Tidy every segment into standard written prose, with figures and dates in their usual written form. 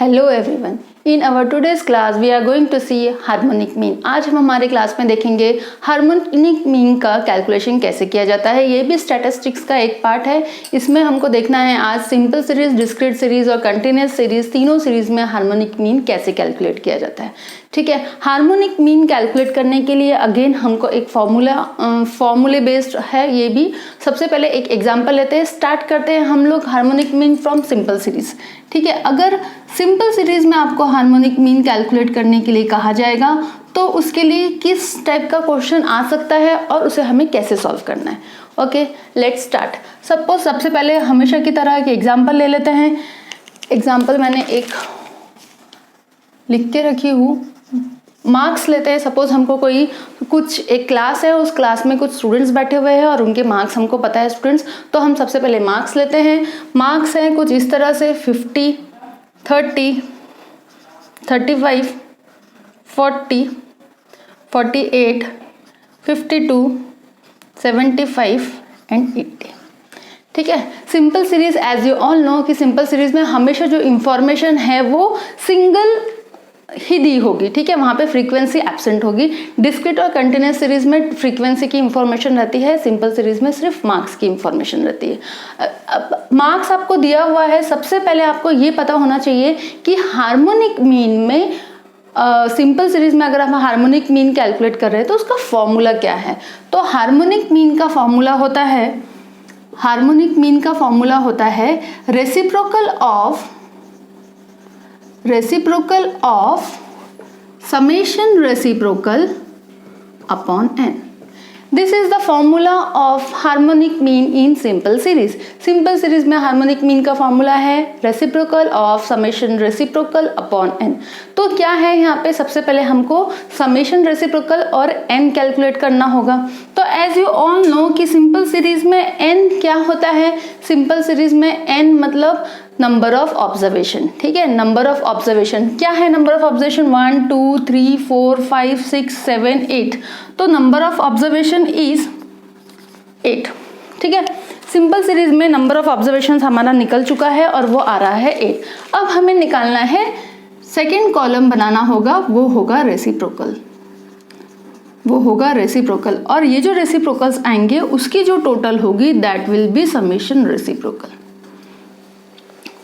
Hello everyone, in our today's class we are going to see harmonic mean. आज हम हमारे class में देखेंगे हार्मोनिक मीन का कैलकुलेशन कैसे किया जाता है। ये भी स्टैटिस्टिक्स का एक पार्ट है। इसमें हमको देखना है आज सिंपल सीरीज, डिस्क्रीट सीरीज और कंटिन्यूस सीरीज, तीनों सीरीज में हार्मोनिक मीन कैसे कैलकुलेट किया जाता है। ठीक है, हार्मोनिक मीन कैलकुलेट करने के लिए अगेन हमको एक फॉर्मूले बेस्ड है। ये भी सबसे पहले एक एग्जांपल लेते हैं, स्टार्ट करते हैं हम लोग harmonic mean from simple series. ठीक है, अगर सिंपल सीरीज में आपको हार्मोनिक मीन कैलकुलेट करने के लिए कहा जाएगा तो उसके लिए किस टाइप का क्वेश्चन आ सकता है और उसे हमें कैसे सॉल्व करना है। Okay, let's start. सपोज सबसे पहले हमेशा की तरह एक एग्जांपल ले लेते हैं। एग्जांपल मैंने एक लिख के रखी हूँ, मार्क्स लेते हैं। सपोज हमको कोई कुछ एक क्लास है, उस क्लास में कुछ स्टूडेंट्स बैठे हुए हैं और उनके मार्क्स हमको पता है स्टूडेंट्स, तो हम सबसे पहले मार्क्स लेते हैं। मार्क्स हैं कुछ इस तरह से 50, 30, 35, 40, 48, 52, 75 एंड 80। ठीक है, simple series as you all know कि सिंपल सीरीज में हमेशा जो इंफॉर्मेशन है वो सिंगल ही दी होगी। ठीक है, वहां पे फ्रीक्वेंसी एब्सेंट होगी। डिस्क्रीट और कंटिन्यूस सीरीज में फ्रीक्वेंसी की इंफॉर्मेशन रहती है, सिंपल सीरीज में सिर्फ मार्क्स की इंफॉर्मेशन रहती है। अब मार्क्स आपको दिया हुआ है, सबसे पहले आपको ये पता होना चाहिए कि हार्मोनिक मीन में सिंपल सीरीज में अगर हम हार्मोनिक मीन कैलकुलेट कर रहे हैं तो उसका फॉर्मूला क्या है। तो हार्मोनिक मीन का फॉर्मूला होता है reciprocal of summation reciprocal upon n. This is the formula of harmonic mean in simple series. Simple series में harmonic mean का फॉर्मूला है reciprocal of summation reciprocal upon n. तो क्या है यहाँ पे, सबसे पहले हमको summation reciprocal और n कैलकुलेट करना होगा। तो as you all know कि simple series में n क्या होता है, simple series में n मतलब नंबर ऑफ ऑब्जर्वेशन। ठीक है, नंबर ऑफ ऑब्जर्वेशन क्या है, नंबर ऑफ ऑब्जर्वेशन 1 2 3 4 5 6 7 8। तो नंबर ऑफ ऑब्जर्वेशन इज 8। ठीक है, सिंपल सीरीज में नंबर ऑफ ऑब्जर्वेशन हमारा निकल चुका है और वो आ रहा है 8। अब हमें निकालना है, सेकेंड कॉलम बनाना होगा, वो होगा रेसिप्रोकल। और ये जो रेसिप्रोकल्स आएंगे उसकी जो टोटल होगी that will be summation reciprocal.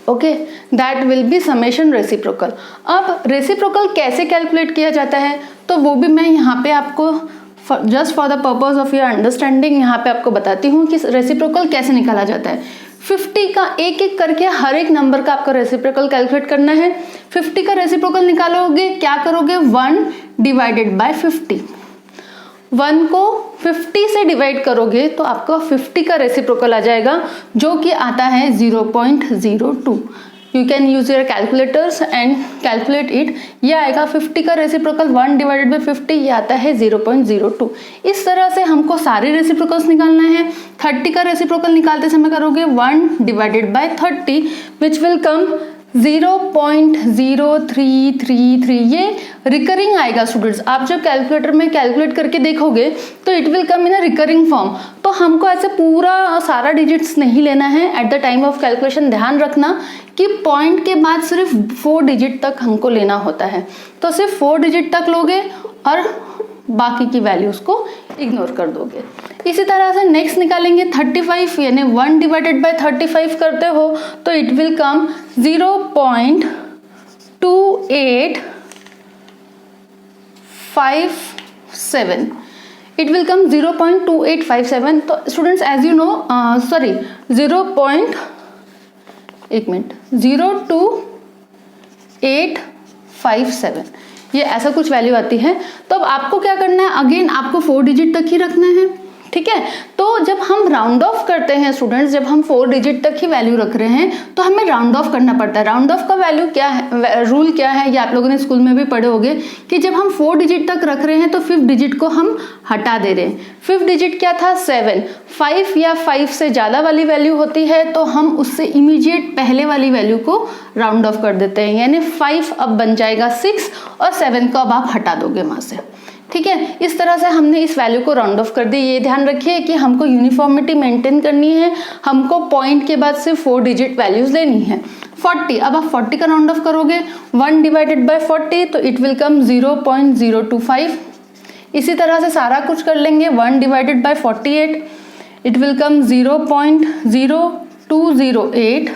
Okay, that will be summation reciprocal. अब रेसिप्रोकल कैसे कैलकुलेट किया जाता है तो वो भी मैं यहाँ पे आपको just for the purpose of your understanding यहाँ पे आपको बताती हूँ कि रेसिप्रोकल कैसे निकाला जाता है। 50 का एक एक करके हर एक नंबर का आपका रेसिप्रोकल कैलकुलेट करना है। 50 का रेसिप्रोकल निकालोगे, क्या करोगे, 1 डिवाइडेड बाय 50। 1 को 50 से डिवाइड करोगे तो आपका 50 का रेसिप्रोकल आ जाएगा, जो कि आता है 0.02। You can use your calculators and calculate it. ये आएगा 50 का रेसिप्रोकल 1 डिवाइडेड बाय 50, ये आता है 0.02। इस तरह से हमको सारे रेसिप्रोकल्स निकालना है। 30 का रेसिप्रोकल निकालते समय करोगे 1 divided bye 30 which will come 0.0333। ये रिकरिंग आएगा स्टूडेंट्स। आप जब कैलकुलेटर में कैलकुलेट करके देखोगे तो it will come in a recurring form. तो हमको ऐसे पूरा सारा डिजिट्स नहीं लेना है eight the time of calculation. ध्यान रखना कि पॉइंट के बाद सिर्फ 4 डिजिट तक हमको लेना होता है। तो सिर्फ 4 डिजिट तक लोगे और बाकी की वैल्यूज को इग्नोर कर दोगे। इसी तरह से नेक्स्ट निकालेंगे 35, यानी 1 डिवाइडेड बाय 35 करते हो तो it will come 0.2857। It will कम 0.2857। तो स्टूडेंट्स एज यू नो 0.2857, ये ऐसा कुछ वैल्यू आती है। तो अब आपको क्या करना है, अगेन आपको 4 डिजिट तक ही रखना है। ठीक है, तो जब हम राउंड ऑफ करते हैं स्टूडेंट्स, जब हम 4 डिजिट तक ही वैल्यू रख रहे हैं तो हमें राउंड ऑफ करना पड़ता है। राउंड ऑफ का वैल्यू क्या है, रूल क्या है, ये आप लोगों ने स्कूल में भी पढ़े होंगे कि जब हम 4 डिजिट तक रख रहे हैं तो 5th डिजिट को हम हटा दे रहे हैं। 5th डिजिट क्या था, 7। 5 या 5 से ज़्यादा वाली वैल्यू होती है तो हम उससे इमीडिएट पहले वाली वैल्यू को राउंड ऑफ कर देते हैं, यानी 5 अब बन जाएगा 6 और 7 को अब आप हटा दोगे वहाँ से। ठीक है, इस तरह से हमने इस वैल्यू को राउंड ऑफ कर दी। ये ध्यान रखिए कि हमको यूनिफॉर्मिटी मेंटेन करनी है, हमको पॉइंट के बाद सिर्फ 4 डिजिट वैल्यूज लेनी है। 40, अब आप 40 का राउंड ऑफ करोगे 1 डिवाइडेड बाय 40 तो इट विल कम 0.025। इसी तरह से सारा कुछ कर लेंगे 1 divided by 48 it will come 0.0208।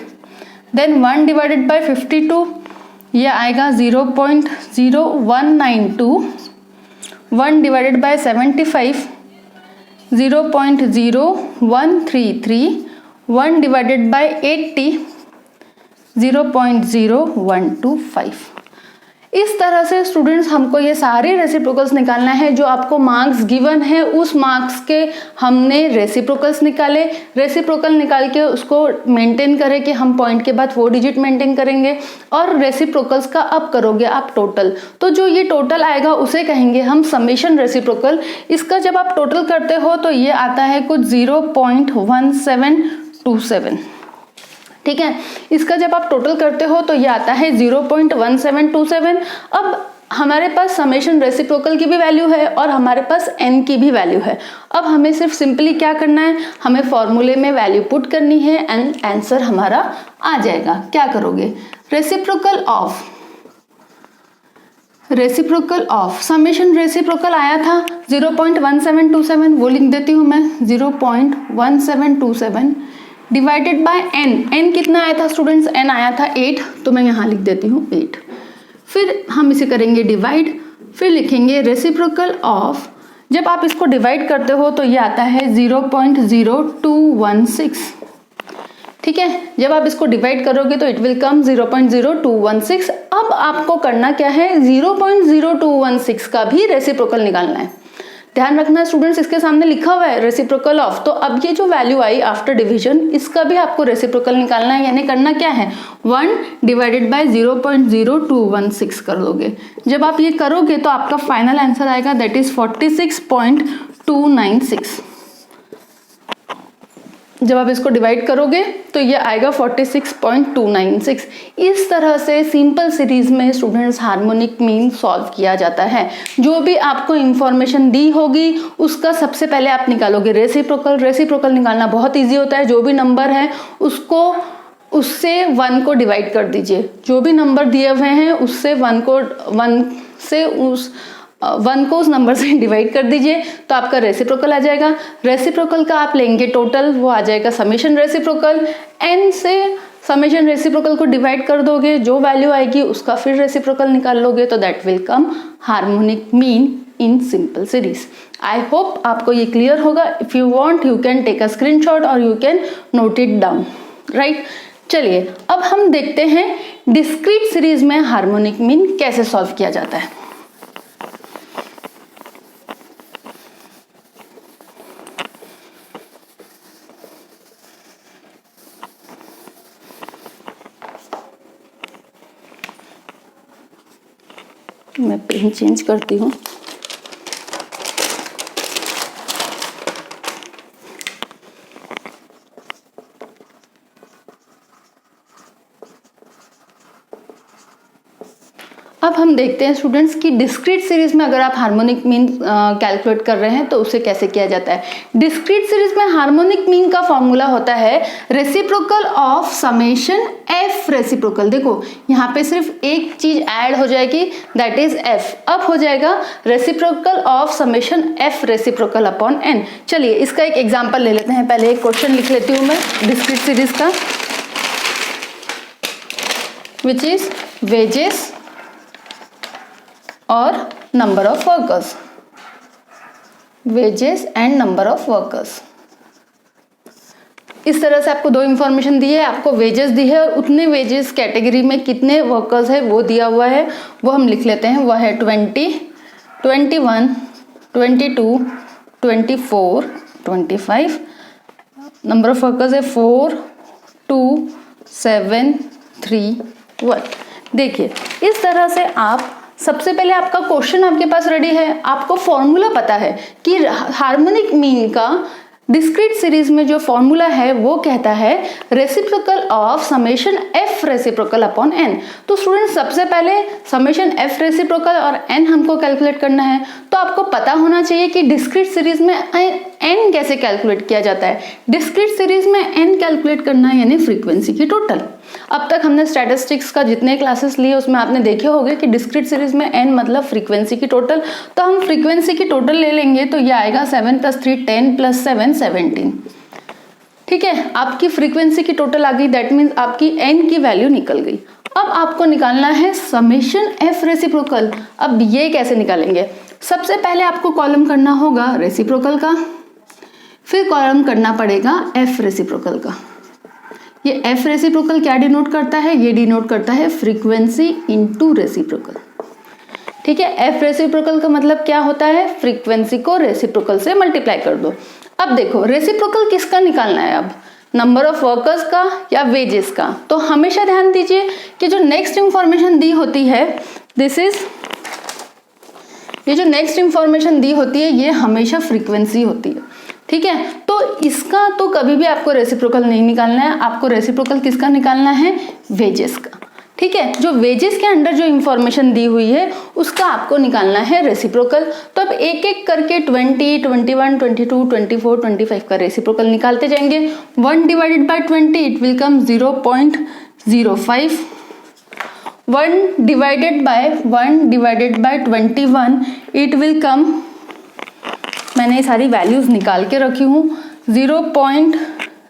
Then 1 divided by 52 ये आएगा 0.0192। 1 डिवाइडेड बाय 75 0.0133। 1 divided bye 80 0.0125। इस तरह से स्टूडेंट्स हमको ये सारे रेसिप्रोकल्स निकालना है। जो आपको मार्क्स गिवन है उस मार्क्स के हमने रेसिप्रोकल्स निकाले। रेसिप्रोकल निकाल के उसको मेंटेन करें कि हम पॉइंट के बाद 4 डिजिट मेंटेन करेंगे और रेसिप्रोकल्स का अब करोगे आप टोटल। तो जो ये टोटल आएगा उसे कहेंगे हम समेशन रेसिप्रोकल। इसका जब आप टोटल करते हो तो ये आता है कुछ 0.1727। ठीक है, इसका जब आप टोटल करते हो तो ये आता है 0.1727। अब हमारे पास समेशन रेसिप्रोकल की भी वैल्यू है और हमारे पास n की भी वैल्यू है। अब हमें सिर्फ सिंपली क्या करना है, हमें फॉर्मूले में वैल्यू पुट करनी है एंड आंसर हमारा आ जाएगा। क्या करोगे, रेसिप्रोकल ऑफ समेशन रेसिप्रोकल आया था 0.1727, वो लिख देती हूँ मैं 0.1727 डिवाइडेड बाय n कितना आया था स्टूडेंट्स, n आया था 8, तो मैं यहाँ लिख देती हूँ 8। फिर हम इसे करेंगे डिवाइड, फिर लिखेंगे रेसिप्रोकल ऑफ। जब आप इसको डिवाइड करते हो तो ये आता है 0.0216। ठीक है, जब आप इसको डिवाइड करोगे तो इट विल कम 0.0216। अब आपको करना क्या है, 0.0216 का भी रेसिप्रोकल निकालना है। ध्यान रखना स्टूडेंट्स, इसके सामने लिखा हुआ है रेसिप्रोकल ऑफ, तो अब ये जो वैल्यू आई आफ्टर डिवीजन इसका भी आपको रेसिप्रोकल निकालना है। यानी करना क्या है, 1 डिवाइडेड बाय 0.0216 कर दोगे। जब आप ये करोगे तो आपका फाइनल आंसर आएगा दैट इज 46.296। जब आप इसको डिवाइड करोगे तो ये आएगा 46.296। इस तरह से सिंपल सीरीज में स्टूडेंट्स हार्मोनिक मीन सॉल्व किया जाता है। जो भी आपको इंफॉर्मेशन दी होगी उसका सबसे पहले आप निकालोगे रेसिप्रोकल निकालना बहुत इजी होता है। जो भी नंबर है उससे 1 को डिवाइड कर दीजिए। जो भी नंबर दिए हुए हैं उससे 1 को उस नंबर से डिवाइड कर दीजिए तो आपका रेसिप्रोकल आ जाएगा। रेसिप्रोकल का आप लेंगे टोटल, वो आ जाएगा समेशन रेसिप्रोकल। n से समेशन रेसिप्रोकल को डिवाइड कर दोगे, जो वैल्यू आएगी उसका फिर रेसिप्रोकल निकाल लोगे तो that will come harmonic mean in simple series. I hope आपको ये क्लियर होगा। If you want you can take a screenshot और you can note it down, right. चलिए अब हम देखते हैं डिस्क्रीट सीरीज में हार्मोनिक मीन कैसे सॉल्व किया जाता है। मैं पेन चेंज करती हूँ। अब हम देखते हैं स्टूडेंट्स की डिस्क्रीट सीरीज में अगर आप हार्मोनिक मीन कैलकुलेट कर रहे हैं तो उसे कैसे किया जाता है। डिस्क्रीट सीरीज में हार्मोनिक मीन का फॉर्मूला होता है reciprocal of summation F reciprocal. देखो यहाँ पे सिर्फ एक चीज ऐड हो जाएगी दैट इज एफ। अब हो जाएगा reciprocal of summation F reciprocal upon N. चलिए इसका एक एग्जांपल ले लेते हैं। पहले एक क्वेश्चन लिख लेती हूँ मैं डिस्क्रीट सीरीज का, विच इज वेजेस और number of workers, wages and number of workers. इस तरह से आपको दो इंफॉर्मेशन दी है। आपको वेजेस दी है और उतने वेजेस कैटेगरी में कितने वर्कर्स है वो दिया हुआ है, वो हम लिख लेते हैं। वह है 20, 21, 22, 24, 25। नंबर ऑफ वर्कर्स है 4, 2, 7, 3, 1। देखिए इस तरह से आप सबसे पहले आपका क्वेश्चन आपके पास रेडी है, आपको फॉर्मूला पता है कि हार्मोनिक मीन का डिस्क्रीट सीरीज में जो फॉर्मूला है वो कहता है reciprocal of summation F reciprocal upon N. तो स्टूडेंट सबसे पहले समेशन एफ रेसिप्रोकल और एन हमको कैलकुलेट करना है। तो आपको पता होना चाहिए कि डिस्क्रीट सीरीज में n कैसे कैलकुलेट किया जाता है? डिस्क्रीट सीरीज में n कैलकुलेट करना है यानी फ्रीक्वेंसी की टोटल। अब तक हमने स्टैटिस्टिक्स का जितने क्लासेस लिए उसमें आपने देखे होंगे कि डिस्क्रीट सीरीज में n मतलब फ्रीक्वेंसी की टोटल। तो हम फ्रीक्वेंसी की टोटल ले लेंगे तो ये आएगा 7 + 3 10 + 7 17। ठीक है, आपकी फ्रीक्वेंसी की टोटल आ गई, दैट मीन्स आपकी n की वैल्यू निकल गई। अब आपको निकालना है समेशन f रेसिप्रोकल। अब ये कैसे निकालेंगे? सबसे पहले आपको कॉलम करना होगा रेसिप्रोकल का, फिर कॉलम करना पड़ेगा f रेसिप्रोकल का। ये f रेसिप्रोकल क्या डिनोट करता है? ये डिनोट करता है फ्रीक्वेंसी इनटू रेसिप्रोकल। ठीक है, f रेसिप्रोकल का मतलब क्या होता है? फ्रीक्वेंसी को रेसिप्रोकल से मल्टीप्लाई कर दो। अब देखो रेसिप्रोकल किसका निकालना है? अब नंबर ऑफ वर्कर्स का या वेजेस का? तो हमेशा ध्यान दीजिए कि जो नेक्स्ट इंफॉर्मेशन दी होती है ये जो नेक्स्ट इंफॉर्मेशन दी होती है ये हमेशा फ्रीक्वेंसी होती है। ठीक है, तो इसका तो कभी भी आपको रेसिप्रोकल नहीं निकालना है, आपको रेसिप्रोकल किसका निकालना है? वेजेस का। ठीक है, जो वेजेस के अंडर जो इंफॉर्मेशन दी हुई है उसका आपको निकालना है रेसिप्रोकल। तो अब एक एक करके 20, 21, 22, 24, 25 का रेसिप्रोकल निकालते जाएंगे। 1 / 20 it will come 0.05। 1 / 21 it will कम, मैंने ये सारी वैल्यूज निकाल के रखी हूँ,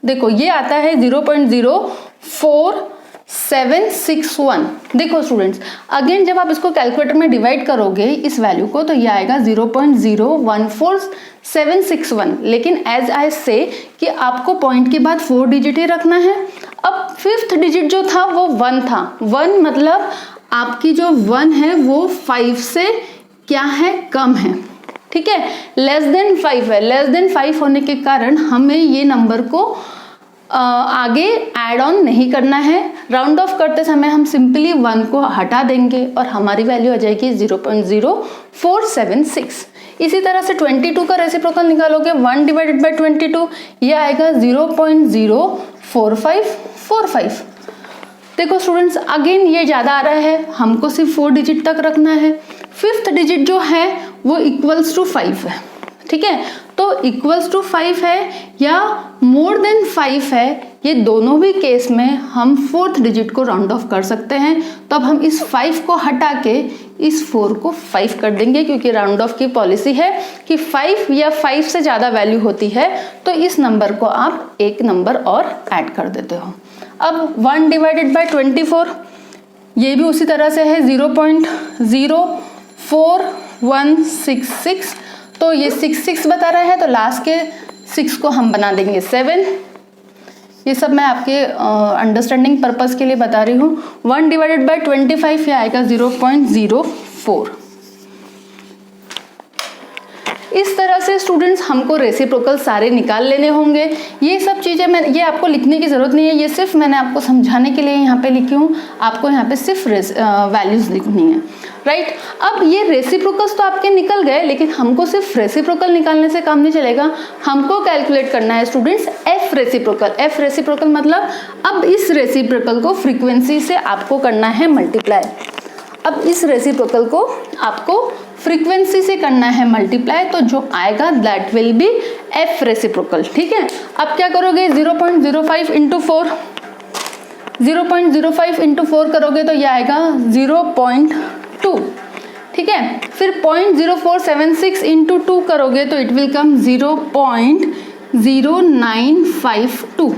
देखो ये आता है 0.04761। देखो स्टूडेंट्स, अगेन जब आप इसको कैलकुलेटर में डिवाइड करोगे इस वैल्यू को तो ये आएगा 0.014761। लेकिन एज आई से कि आपको पॉइंट के बाद 4 डिजिट ही रखना है। अब 5th डिजिट जो था वो 1 था। 1 मतलब आपकी जो 1 है वो 5 से क्या है? कम है। ठीक है, लेस देन 5 है। लेस देन 5 होने के कारण हमें ये नंबर को आगे ऐड ऑन नहीं करना है। राउंड ऑफ करते समय हम सिंपली 1 को हटा देंगे और हमारी वैल्यू आ जाएगी 0.0476। इसी तरह से 22 का रेसिप्रोकल निकालोगे 1 / 22 ये आएगा 0.04545। देखो स्टूडेंट्स, अगेन ये ज्यादा आ रहा है, हमको सिर्फ 4 डिजिट तक रखना है। 5th डिजिट जो है वो इक्वल्स टू 5 है। ठीक है, तो इक्वल्स टू 5 है या मोर देन 5 है, ये दोनों भी केस में हम 4th डिजिट को राउंड ऑफ कर सकते हैं। तो अब हम इस 5 को हटा के इस 4 को 5 कर देंगे, क्योंकि राउंड ऑफ की पॉलिसी है कि 5 या 5 से ज्यादा वैल्यू होती है तो इस नंबर को आप एक नंबर और ऐड कर देते हो। अब 1 / 24 ये भी उसी तरह से है 0.04166। तो ये 66 बता रहा है तो लास्ट के 6 को हम बना देंगे 7। ये सब मैं आपके अंडरस्टैंडिंग पर्पस के लिए बता रही हूँ। 1 / 25 ये आएगा 0.04। इस तरह से स्टूडेंट्स हमको रेसिप्रोकल सारे निकाल लेने होंगे। ये सब चीज़ें ये आपको लिखने की ज़रूरत नहीं है, ये सिर्फ मैंने आपको समझाने के लिए यहाँ पे लिखी हूँ। आपको यहाँ पे सिर्फ वैल्यूज लिखनी है, राइट। अब ये रेसिप्रोकल्स तो आपके निकल गए, लेकिन हमको सिर्फ रेसिप्रोकल निकालने से काम नहीं चलेगा, हमको कैलकुलेट करना है students F reciprocal. F reciprocal मतलब अब इस रेसिप्रोकल को फ्रीक्वेंसी से आपको करना है मल्टीप्लाई। अब इस रेसिप्रोकल को आपको फ्रीक्वेंसी से करना है मल्टीप्लाई, तो जो आएगा that will be F reciprocal. ठीक है, अब क्या करोगे 0.05 × 4, 0.05 × 4 करोगे तो ये आएगा 0.2। ठीक है, फिर 0.0476 × 2 करोगे तो इट विल कम 0.0952।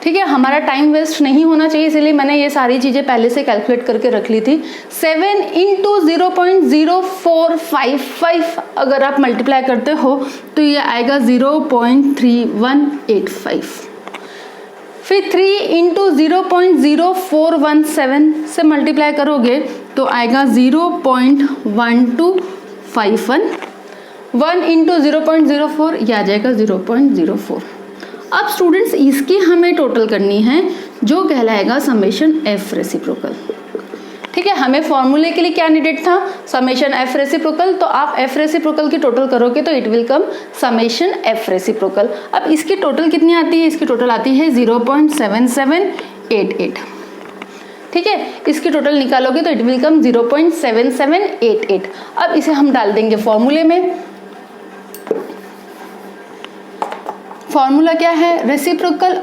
ठीक है, हमारा टाइम वेस्ट नहीं होना चाहिए, इसलिए मैंने ये सारी चीजें पहले से कैलकुलेट करके रख ली थी। 7 × 0.0455 अगर आप मल्टीप्लाई करते हो तो ये आएगा 0.3185। फिर 3 × 0.0417 से मल्टीप्लाई करोगे तो आएगा 0.1251। 1 × 0.04 ये आ जाएगा 0.04। अब स्टूडेंट्स इसकी हमें टोटल करनी है जो कहलाएगा समेशन एफ रेसिप्रोकल। ठीक है, हमें फॉर्मूले के लिए क्या नीडेड था? Summation F reciprocal. तो आप एफ रेसिप्रोकल की टोटल करोगे तो it will come summation F reciprocal. अब इसकी टोटल कितनी आती है? इसकी टोटल आती है 0.7788। ठीक है, इसकी टोटल निकालोगे तो इट विल कम 0.7788। अब इसे हम डाल देंगे फॉर्मूले में। फॉर्मूला क्या है, reciprocal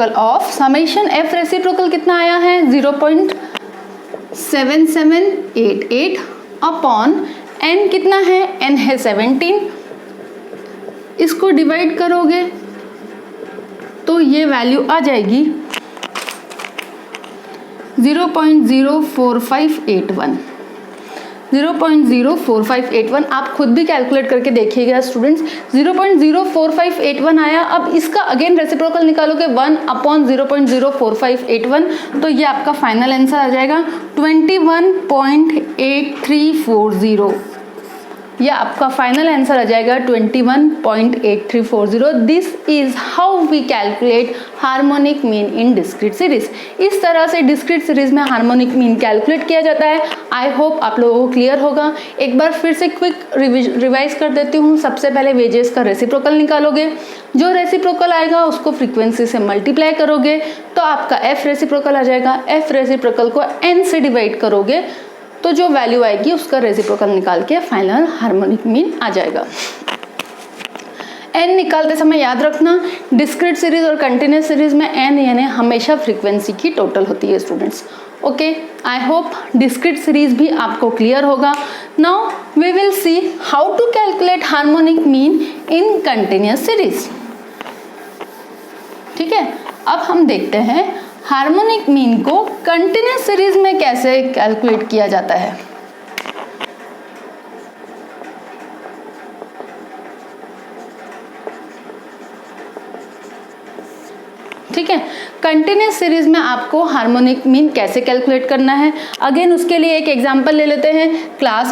of summation F reciprocal कितना आया है 0.7788 अपॉन n कितना है, n है 17, इसको डिवाइड करोगे तो ये वैल्यू आ जाएगी 0.04581। 0.04581 आप खुद भी कैलकुलेट करके देखिएगा स्टूडेंट्स, 0.04581 आया। अब इसका अगेन रेसिप्रोकल निकालोगे 1/0.04581, तो ये आपका फाइनल आंसर आ जाएगा 21.8340। यह आपका फाइनल आंसर आ जाएगा 21.8340। This is how we calculate harmonic mean in discrete series. इस तरह से डिस्क्रीट सीरीज में हार्मोनिक मीन कैलकुलेट किया जाता है। आई होप आप लोगों को क्लियर होगा। एक बार फिर से क्विक रिवाइज कर देती हूँ। सबसे पहले वेजेस का रेसिप्रोकल निकालोगे, जो रेसिप्रोकल आएगा उसको फ्रीक्वेंसी से मल्टीप्लाई करोगे तो आपका एफ रेसिप्रोकल आ जाएगा। एफ रेसिप्रोकल को एन से डिवाइड करोगे तो जो वैल्यू आएगी उसका रेसिप्रोकल निकाल के फाइनल हार्मोनिक मीन आ जाएगा। एन निकालते समय याद रखना, डिस्क्रीट सीरीज और कंटिन्यूस सीरीज में एन यानी हमेशा फ्रीक्वेंसी की टोटल होती है students. Okay, I hope discrete series भी आपको क्लियर होगा। Now we will see how to calculate harmonic mean in continuous series. ठीक है, अब हम देखते हैं हार्मोनिक मीन को कंटिन्यूस सीरीज में कैसे कैलकुलेट किया जाता है। ठीक है, कंटिन्यूस सीरीज में आपको हार्मोनिक मीन कैसे कैलकुलेट करना है, अगेन उसके लिए एक एग्जांपल ले लेते हैं। Class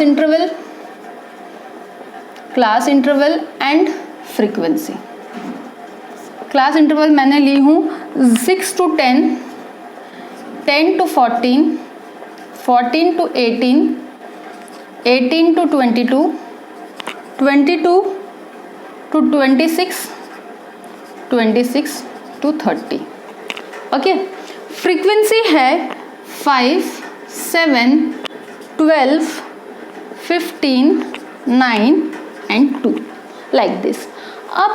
interval and frequency. Class interval मैंने ली हूँ 6 to 10, 10 to 14, 14 to 18, 18 to 22, 22 to 26, 26 to 30। Okay, frequency है 5, 7, 12, 15, 9 and 2 लाइक दिस। अब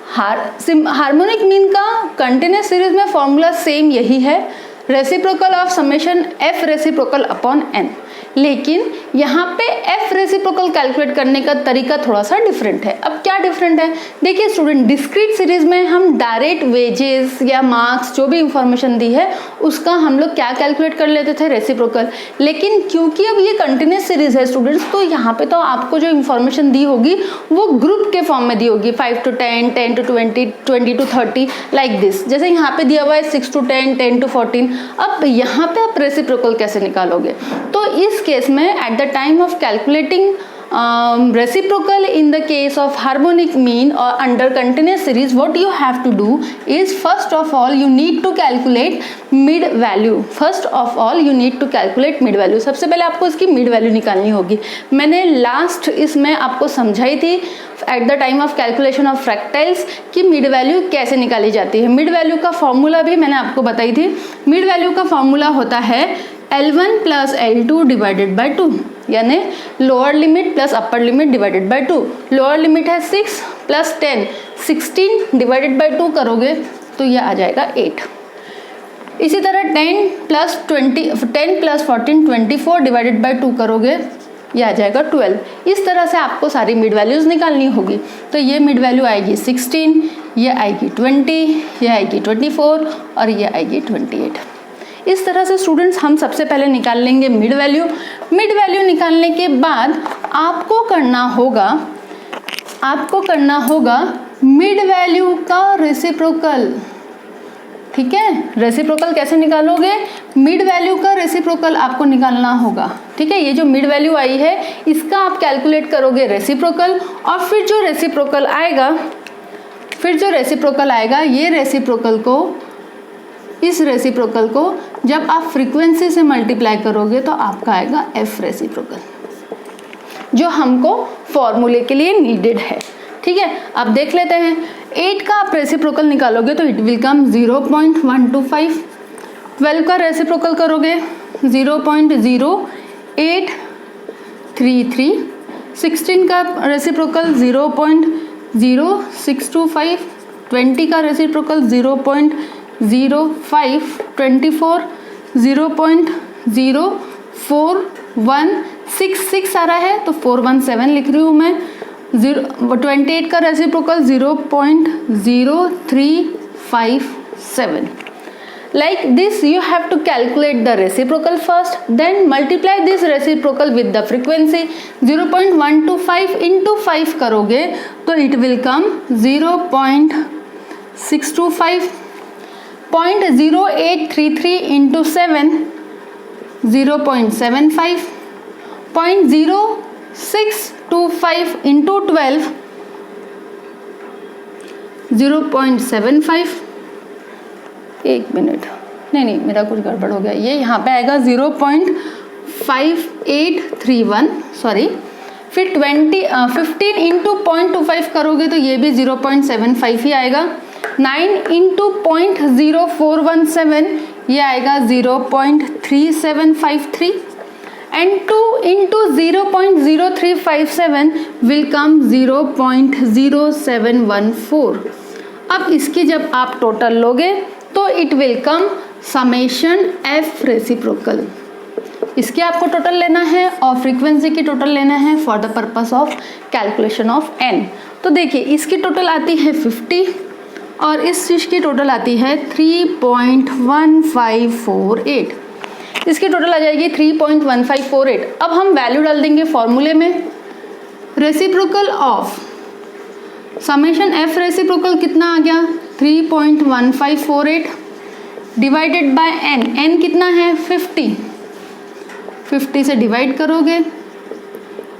हार्मोनिक मीन का कंटिन्यूस सीरीज में फॉर्मूला सेम यही है, reciprocal of summation F reciprocal upon N. लेकिन यहाँ पे एफ रेसिप्रोकल कैलकुलेट करने का तरीका थोड़ा सा डिफरेंट है। अब क्या डिफरेंट है, देखिए स्टूडेंट, डिस्क्रीट सीरीज में हम डायरेक्ट वेजेस या मार्क्स जो भी इंफॉर्मेशन दी है उसका हम लोग क्या कैलकुलेट कर लेते थे, रेसिप्रोकल। लेकिन क्योंकि अब ये कंटिन्यूस सीरीज है स्टूडेंट्स, तो यहाँ पे तो आपको जो इन्फॉर्मेशन दी होगी वो ग्रुप के फॉर्म में दी होगी, 5 to 10, 10 to 20, 20 to 30 like this. जैसे यहाँ पे दिया हुआ है 6 to 10, 10 to 14। अब यहाँ पे आप रेसिप्रोकल कैसे निकालोगे, तो इस केस में eight the time of calculating reciprocal in the case of harmonic mean or under continuous series, what you have to do is first of all you need to calculate mid value। first of all you need to calculate mid value। सबसे पहले आपको इसकी mid value निकालनी होगी। मैंने last इसमें आपको समझाई थी at the time of calculation of fractiles कि मिड वैल्यू कैसे निकाली जाती है। मिड वैल्यू का फॉर्मूला भी मैंने आपको बताई थी। मिड वैल्यू का फॉर्मूला होता है L1 plus L2 divided by 2, यानी lower limit plus upper limit divided by 2। Lower limit है 6 प्लस 10, 16 डिवाइडेड बाई 2 करोगे तो ये आ जाएगा 8। इसी तरह 10 प्लस 14 24 डिवाइडेड बाई 2 करोगे, ये आ जाएगा 12। इस तरह से आपको सारी मिड वैल्यूज निकालनी होगी। तो ये मिड वैल्यू आएगी 16, ये आएगी 20, ये आएगी 24 और ये आएगी 28। इस तरह से स्टूडेंट्स हम सबसे पहले निकाल लेंगे मिड वैल्यू। मिड वैल्यू निकालने के बाद आपको करना होगा मिड वैल्यू का रेसिप्रोकल। ठीक है, रेसिप्रोकल कैसे निकालोगे, मिड वैल्यू का रेसिप्रोकल आपको निकालना होगा। ठीक है, ये जो मिड वैल्यू आई है इसका आप कैलकुलेट करोगे रेसिप्रोकल, और फिर जो रेसिप्रोकल आएगा ये इस रेसिप्रोकल को जब आप फ्रीक्वेंसी से मल्टीप्लाई करोगे तो आपका आएगा एफ रेसिप्रोकल, जो हमको फॉर्मूले के लिए नीडेड है। ठीक है, अब देख लेते हैं। 8 का आप रेसिप्रोकल निकालोगे तो इट विल कम 0.125। 12 का रेसिप्रोकल करोगे 0.0833। 16 का रेसिप्रोकल 0.001 0.625, 20 का रेसिप्रोकल 0.05, 24 0.0416 आ रहा है तो 417 लिख रही हूँ मैं। 28 का reciprocal 0.0357. Like this you have to calculate the reciprocal first, then multiply this reciprocal with the frequency. 0.125 into 5 करोगे तो it will come 0.625. 0.0833 into 7 0.75. 0.0625 into 12 0.75. एक मिनट, नहीं मेरा कुछ गड़बड़ हो गया, ये यहाँ पे आएगा 0.5831, सॉरी। फिर 15 इंटू 0.25 करोगे तो ये भी 0.75 ही आएगा। 9 इंटू 0.0417 ये आएगा 0.3753 एंड 2 इंटू 0.0357 विल कम 0.0714। अब इसकी जब आप टोटल लोगे तो it will come summation F reciprocal. इसके आपको टोटल लेना है और फ्रीक्वेंसी की टोटल लेना है for the purpose of calculation of N. तो देखिए इसकी टोटल आती है 50 और इस चीज़ की टोटल आती है 3.1548। इसकी टोटल आ जाएगी 3.1548। अब हम वैल्यू डाल देंगे फॉर्मूले में। Reciprocal of summation F reciprocal कितना आ गया 3.1548 डिवाइडेड बाय एन। एन कितना है 50 से डिवाइड करोगे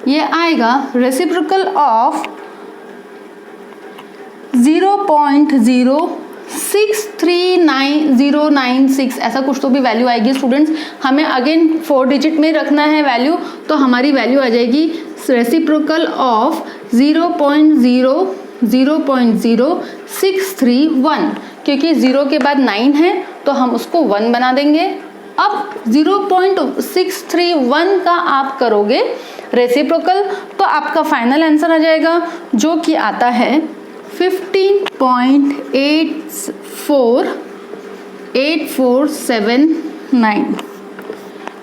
ये आएगा रेसिप्रोकल ऑफ 0.063996, ऐसा कुछ तो भी वैल्यू आएगी स्टूडेंट्स। हमें अगेन 4 डिजिट में रखना है वैल्यू, तो हमारी वैल्यू आ जाएगी रेसिप्रोकल ऑफ 0.0631, क्योंकि 0 के बाद 9 है तो हम उसको 1 बना देंगे। अब 0.631 का आप करोगे रेसिप्रोकल तो आपका फाइनल आंसर आ जाएगा जो कि आता है 15.8479।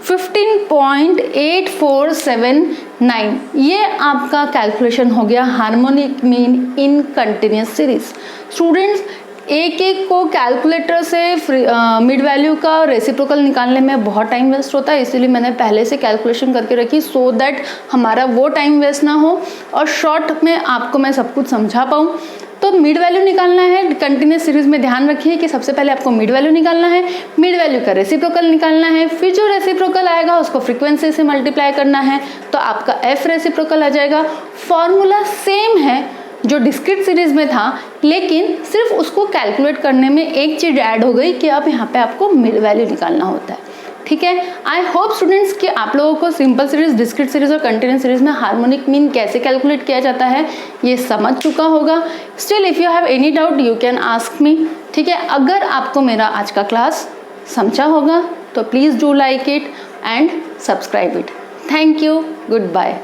15.8479 ये आपका कैलकुलेशन हो गया harmonic mean in continuous series. Students एक को कैलकुलेटर से मिड वैल्यू का रेसिप्रोकल निकालने में बहुत टाइम वेस्ट होता है, इसीलिए मैंने पहले से कैलकुलेशन करके रखी सो दैट हमारा वो टाइम वेस्ट ना हो और शॉर्ट में आपको मैं सब कुछ समझा पाऊँ। तो मिड वैल्यू निकालना है कंटिन्यूस सीरीज में, ध्यान रखिए कि सबसे पहले आपको मिड वैल्यू निकालना है, मिड वैल्यू का रेसिप्रोकल निकालना है, फिर जो रेसिप्रोकल आएगा उसको फ्रीक्वेंसी से मल्टीप्लाई करना है तो आपका एफ रेसिप्रोकल आ जाएगा। फॉर्मूला सेम है जो डिस्क्रीट सीरीज में था, लेकिन सिर्फ उसको कैलकुलेट करने में एक चीज ऐड हो गई कि अब यहाँ पे आपको मिड वैल्यू निकालना होता है। ठीक है, आई होप स्टूडेंट्स कि आप लोगों को सिंपल सीरीज, डिस्क्रीट सीरीज और कंटिन्यूस सीरीज में हार्मोनिक मीन कैसे कैलकुलेट किया जाता है ये समझ चुका होगा। Still if you have any doubt you can ask me. ठीक है, अगर आपको मेरा आज का क्लास समझा होगा तो please do like it and subscribe it. Thank you, good bye.